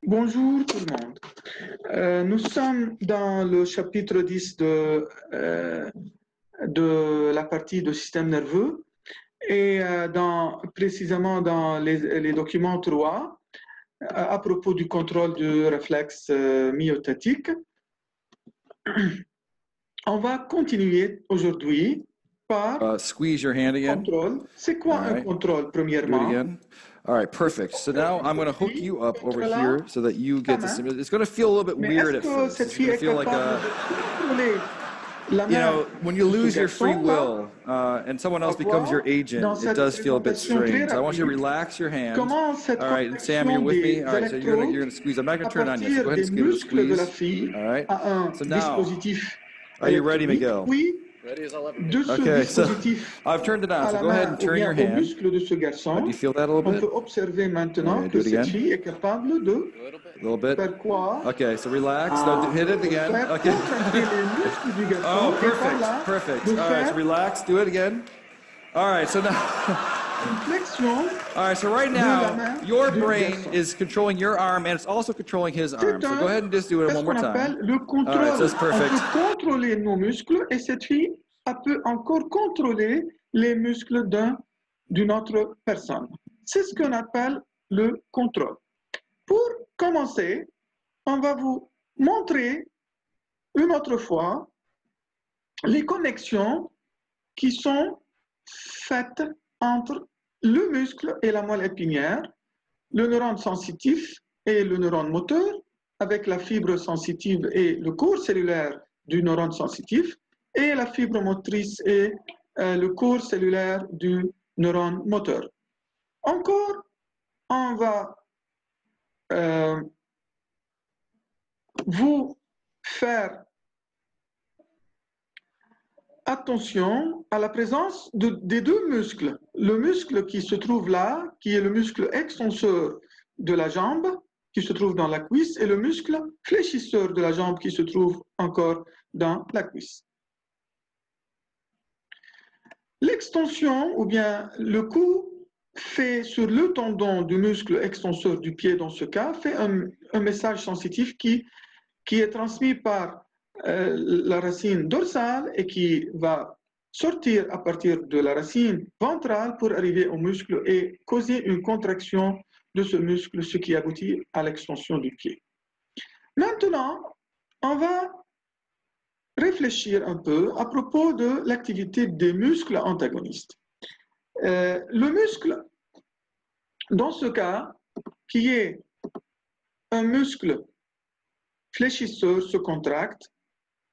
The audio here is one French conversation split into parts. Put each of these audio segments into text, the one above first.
Bonjour tout le monde. Nous sommes dans le chapitre 10 de la partie du système nerveux et précisément dans les documents 3 à propos du contrôle du réflexe myotatique. On va continuer aujourd'hui par Squeeze your hand again. contrôle. C'est quoi All un right. contrôle, Do it premièrement? again. All right, perfect. So now I'm going to hook you up over here so that you get to see. It's going to feel a little bit Mais weird est-ce at que first. cette It's fille going est to feel like capable a, de contrôler la you main know, when you de ce lose your free garçon-là? will and someone else becomes Avoir your dans agent, it cette does feel a bit présentation très strange. I want you to rapide relax your hand. comment cette All right, and Sam, you're contraction with me. des All right, so you're électrodes gonna squeeze. I'm not à gonna turn it on yet. So partir go ahead des and give it a muscles de la squeeze. fille All right. à un So now, dispositif are you ready, électrique, Miguel? puis de ce Okay, so dispositif I've turned it on. à So la go ahead main and ou turn bien your au hand. muscle de ce Do you garçon, feel that a little on bit? peut observer maintenant Yeah, do que it cette again. fille est capable de A little bit. faire quoi? Okay, so relax. No, hit it again. Faire Okay. contracter les muscles du garçon Oh, et par perfect. là Perfect. de All right, so faire relax. Do it again. All right, so now. une flexion. All right, so right de la now, main your du brain garçon. is controlling your arm and it's also controlling his arm. C'est So go ahead and just do it ce one more qu'on appelle time. le All right, so contrôle. it's perfect. On peut contrôler nos muscles et cette fille elle peut encore contrôler les muscles d'une autre personne. C'est ce qu'on appelle le contrôle. Pour commencer, on va vous montrer une autre fois les connexions qui sont faites entre le muscle et la moelle épinière, le neurone sensitif et le neurone moteur, avec la fibre sensitive et le corps cellulaire du neurone sensitif, et la fibre motrice et le corps cellulaire du neurone moteur. Encore, on va vous faire attention à la présence des deux muscles. Le muscle qui se trouve là, qui est le muscle extenseur de la jambe, qui se trouve dans la cuisse, et le muscle fléchisseur de la jambe qui se trouve encore dans la cuisse. L'extension, ou bien le coup fait sur le tendon du muscle extenseur du pied dans ce cas, fait un message sensitif qui est transmis par la racine dorsale et qui va sortir à partir de la racine ventrale pour arriver au muscle et causer une contraction de ce muscle, ce qui aboutit à l'extension du pied. Maintenant, on va réfléchir un peu à propos de l'activité des muscles antagonistes. Le muscle, dans ce cas, qui est un muscle fléchisseur, se contracte.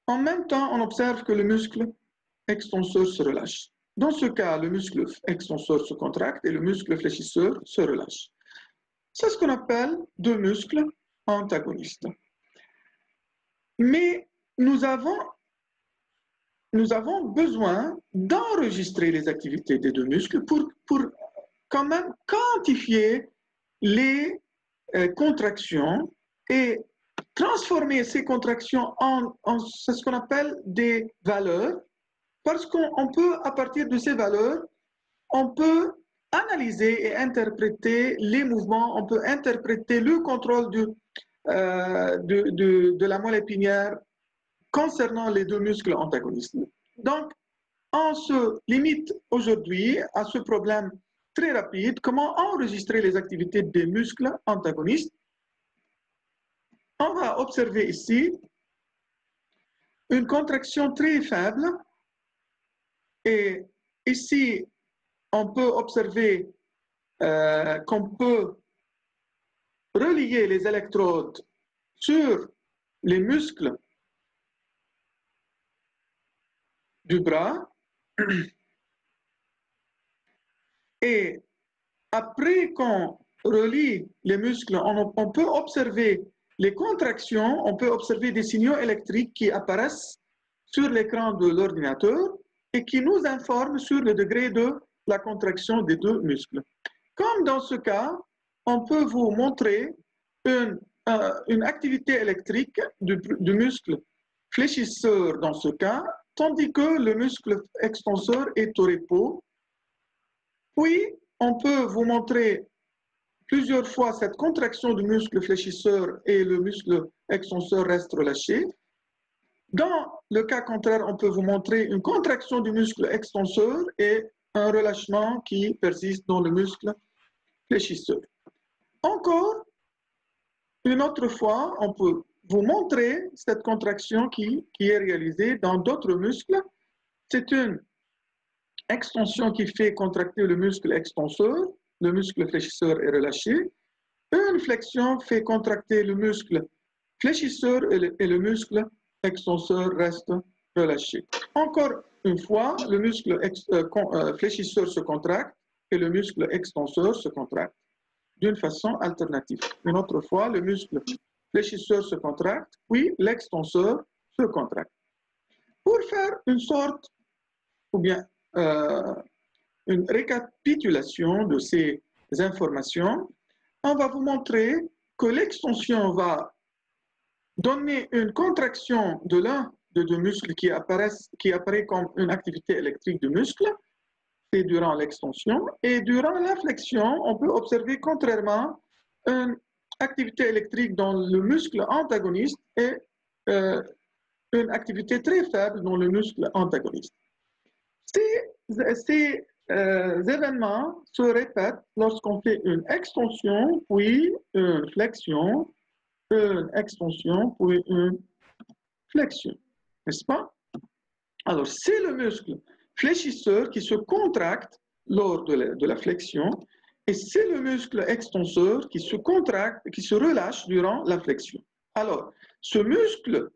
En même temps, on observe que le muscle extenseur se relâche. Dans ce cas, le muscle extenseur se contracte et le muscle fléchisseur se relâche. C'est ce qu'on appelle deux muscles antagonistes. Mais nous avons besoin d'enregistrer les activités des deux muscles pour quand même quantifier les contractions et transformer ces contractions en ce qu'on appelle des valeurs, parce qu'on peut, à partir de ces valeurs, on peut analyser et interpréter les mouvements, on peut interpréter le contrôle de la moelle épinière concernant les deux muscles antagonistes. Donc, on se limite aujourd'hui à ce problème très rapide, comment enregistrer les activités des muscles antagonistes. On va observer ici une contraction très faible et ici on peut observer qu'on peut relier les électrodes sur les muscles du bras et après qu'on relie les muscles, on peut observer les contractions, on peut observer des signaux électriques qui apparaissent sur l'écran de l'ordinateur et qui nous informent sur le degré de la contraction des deux muscles. Comme dans ce cas, on peut vous montrer une activité électrique du muscle fléchisseur dans ce cas, tandis que le muscle extenseur est au repos. Puis, on peut vous montrer plusieurs fois cette contraction du muscle fléchisseur et le muscle extenseur reste relâché. Dans le cas contraire, on peut vous montrer une contraction du muscle extenseur et un relâchement qui persiste dans le muscle fléchisseur. Encore une autre fois, on peut vous montrer cette contraction qui est réalisée dans d'autres muscles. C'est une extension qui fait contracter le muscle extenseur, le muscle fléchisseur est relâché. Une flexion fait contracter le muscle fléchisseur et le muscle extenseur reste relâché. Encore une fois, le muscle fléchisseur se contracte et le muscle extenseur se contracte d'une façon alternative. Une autre fois, le muscle fléchisseur se contracte, puis l'extenseur se contracte. Pour faire une sorte, ou bien une récapitulation de ces informations, on va vous montrer que l'extension va donner une contraction de l'un des deux muscles qui apparaît comme une activité électrique du muscle, c'est durant l'extension, et durant la flexion, on peut observer contrairement une activité électrique dans le muscle antagoniste et une activité très faible dans le muscle antagoniste. Ces événements se répètent lorsqu'on fait une extension, puis une flexion, une extension, puis une flexion, n'est-ce pas? Alors, c'est le muscle fléchisseur qui se contracte lors de la flexion, et c'est le muscle extenseur qui se contracte, qui se relâche durant la flexion. Alors, ce muscle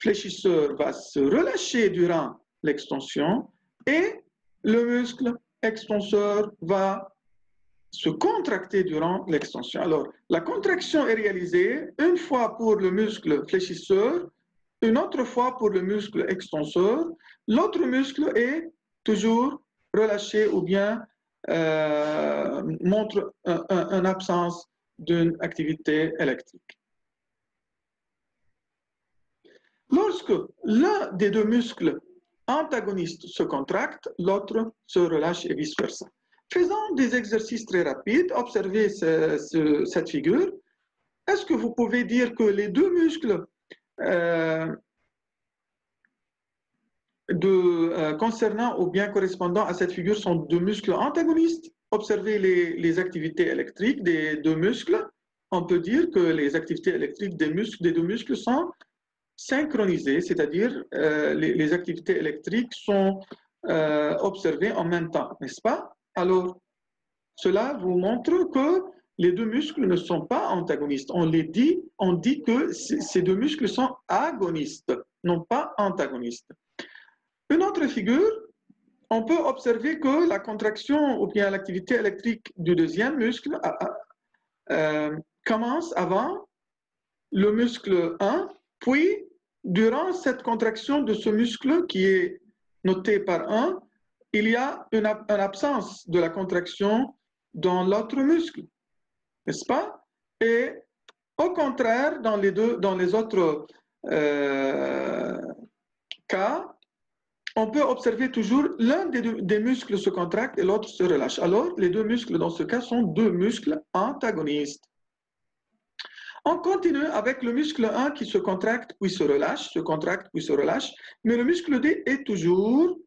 fléchisseur va se relâcher durant l'extension et le muscle extenseur va se contracter durant l'extension. Alors, la contraction est réalisée une fois pour le muscle fléchisseur, une autre fois pour le muscle extenseur. L'autre muscle est toujours relâché ou bien montre une absence d'une activité électrique. Lorsque l'un des deux muscles antagonistes se contracte, l'autre se relâche et vice-versa. Faisons des exercices très rapides. Observez cette figure. Est-ce que vous pouvez dire que les deux muscles concernant ou bien correspondant à cette figure sont deux muscles antagonistes? Observez les activités électriques des deux muscles. On peut dire que les activités électriques des deux muscles sont synchronisées, c'est-à-dire les activités électriques sont observées en même temps, n'est-ce pas? Alors, cela vous montre que les deux muscles ne sont pas antagonistes. On dit que ces deux muscles sont agonistes, non pas antagonistes. Une autre figure, on peut observer que la contraction ou bien l'activité électrique du deuxième muscle commence avant le muscle 1, puis durant cette contraction de ce muscle qui est noté par 1, il y a une absence de la contraction dans l'autre muscle, n'est-ce pas? Et au contraire, dans les autres cas, on peut observer toujours l'un des muscles se contracte et l'autre se relâche. Alors, les deux muscles dans ce cas sont deux muscles antagonistes. On continue avec le muscle 1 qui se contracte puis se relâche, se contracte puis se relâche, mais le muscle D est toujours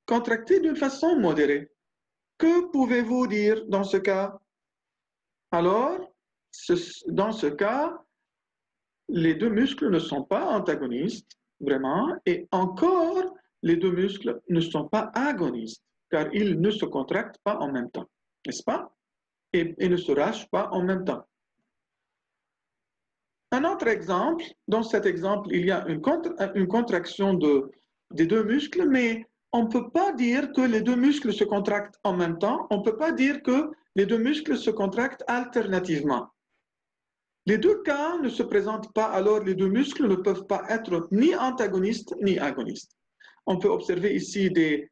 contracté d'une façon modérée. Que pouvez-vous dire dans ce cas? Alors, dans ce cas, les deux muscles ne sont pas antagonistes, vraiment, et encore, les deux muscles ne sont pas agonistes, car ils ne se contractent pas en même temps, n'est-ce pas? Et ne se relâchent pas en même temps. Un autre exemple, dans cet exemple, il y a une contraction des deux muscles, mais on ne peut pas dire que les deux muscles se contractent en même temps, on ne peut pas dire que les deux muscles se contractent alternativement. Les deux cas ne se présentent pas, alors les deux muscles ne peuvent pas être ni antagonistes ni agonistes. On peut observer ici des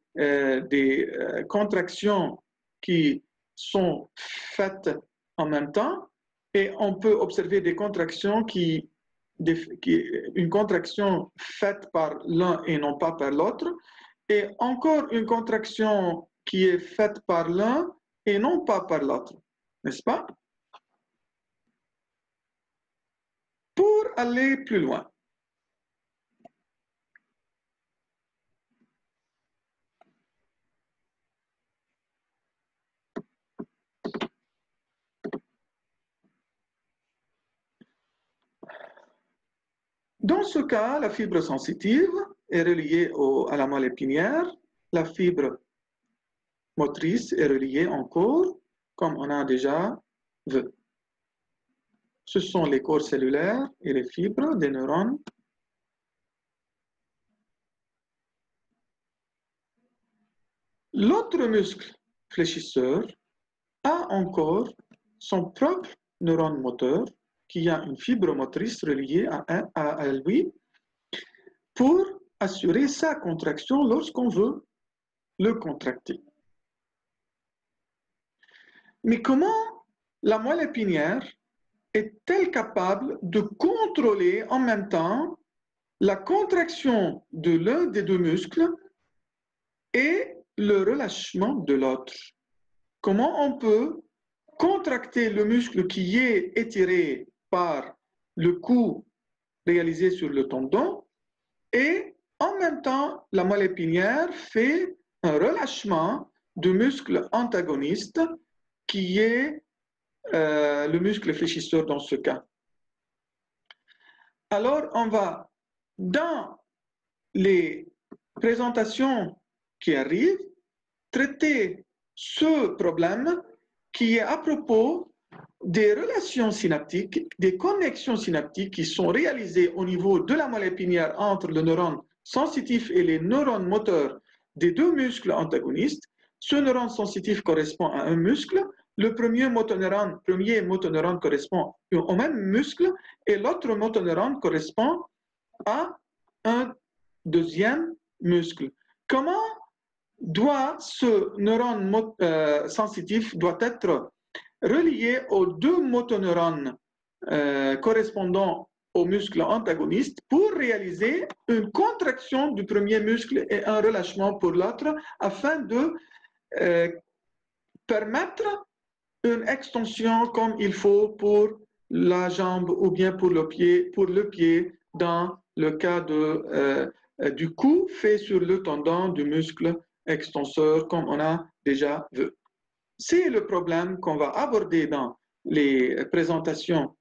contractions qui sont faites en même temps, et on peut observer des contractions une contraction faite par l'un et non pas par l'autre, et encore une contraction qui est faite par l'un et non pas par l'autre. n'est-ce pas? Pour aller plus loin, dans ce cas, la fibre sensitive est reliée à la moelle épinière, la fibre motrice est reliée encore, comme on a déjà vu. Ce sont les corps cellulaires et les fibres des neurones. L'autre muscle fléchisseur a encore son propre neurone moteur qui a une fibre motrice reliée à lui pour assurer sa contraction lorsqu'on veut le contracter. Mais comment la moelle épinière est-elle capable de contrôler en même temps la contraction de l'un des deux muscles et le relâchement de l'autre? Comment on peut contracter le muscle qui est étiré par le coup réalisé sur le tendon et en même temps la moelle épinière fait un relâchement du muscle antagoniste qui est le muscle fléchisseur dans ce cas. Alors, on va, dans les présentations qui arrivent, traiter ce problème qui est à propos des relations synaptiques, des connexions synaptiques qui sont réalisées au niveau de la moelle épinière entre le neurone sensitif et les neurones moteurs des deux muscles antagonistes. Ce neurone sensitif correspond à un muscle. Le premier motoneurone correspond au même muscle et l'autre motoneurone correspond à un deuxième muscle. Comment doit ce neurone sensitif doit être relié aux deux motoneurones correspondant au muscle antagoniste pour réaliser une contraction du premier muscle et un relâchement pour l'autre afin de permettre une extension comme il faut pour la jambe ou bien pour le pied dans le cas du coup fait sur le tendon du muscle extenseur comme on a déjà vu. C'est le problème qu'on va aborder dans les présentations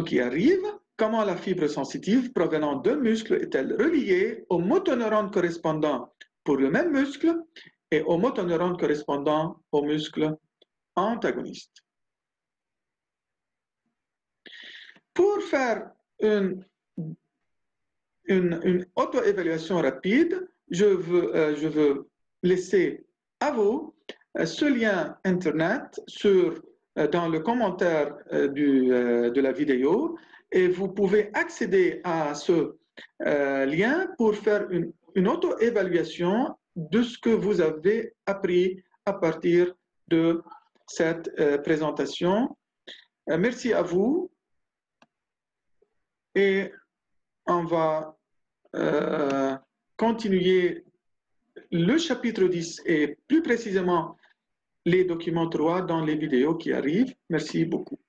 qui arrivent. Comment la fibre sensitive provenant d'un muscle est-elle reliée au motoneurone correspondant pour le même muscle et au motoneurone correspondant au muscle antagoniste. Pour faire une auto-évaluation rapide, je veux laisser à vous ce lien Internet dans le commentaire de la vidéo et vous pouvez accéder à ce lien pour faire une auto-évaluation de ce que vous avez appris à partir de cette présentation. Merci à vous et on va continuer le chapitre 10 et plus précisément les documents 3 dans les vidéos qui arrivent. Merci beaucoup.